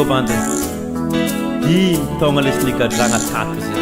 bande di tonga lesni gadrana tato zay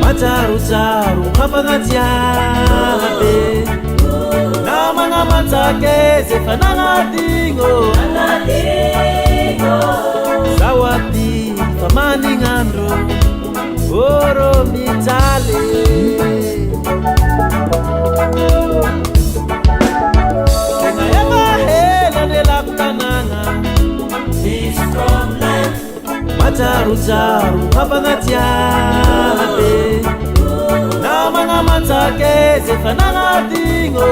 Macaru-caru kapangajiabe Namanga matsake zefanangadingo Sawati pamaningandro Oro mitale Kengayama hela nelakutananga This from land Macaru-caru kapangajiabe Namanga matsake zefanangadingo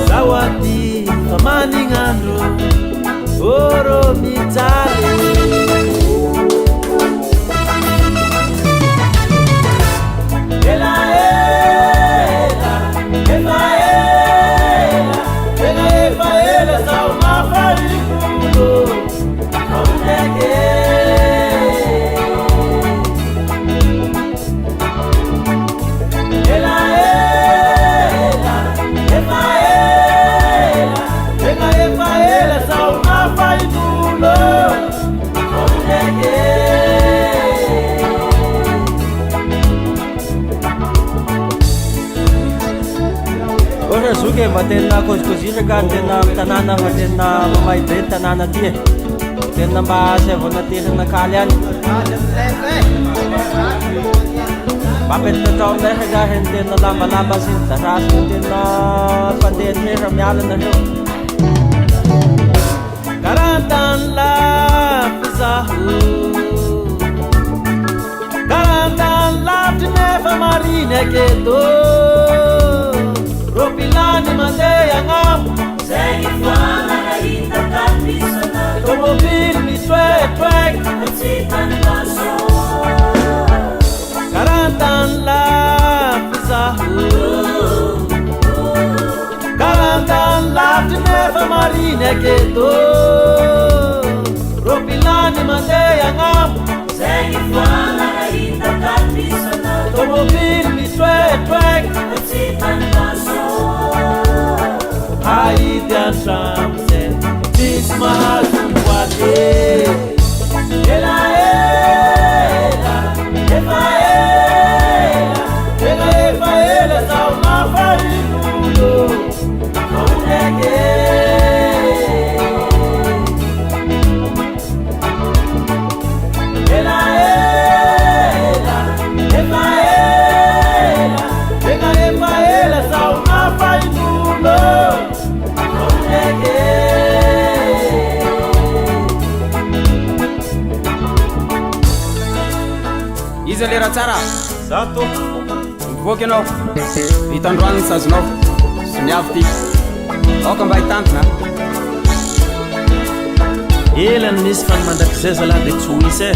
Sawati pamaningandro Oro mitale Suke matena kozkozira ka tena tanana matena mamay be tanana tie tena ba se vona tirang nakalian papet na taon na hagahin din na lamba sin taras din na pandin ni ramyalan na rin karantan la pisahu karantan la tinefa marine kedo Ropilani mandeya ngam Segi fana na ita kapisana Tomobil mi twek Atsitan baso Karantan la pisahu Karantan la tinefa marine kedo Ropilani mandeya ngam Segi fana na ita kapisana Tomobil mi twek Atsitan baso Aidan Ramsen, this mahal wale. Ela, sa uma farinulo, kaunege. Ela, sa uma farinulo. Iza lera tsara Zato mivoaka anao hitandroany ny sazonao sy miavy ty aoka mba hitantona elany misy fanimandrakizay zalahy de tsy ho isy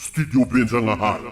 Studio Benjangahara.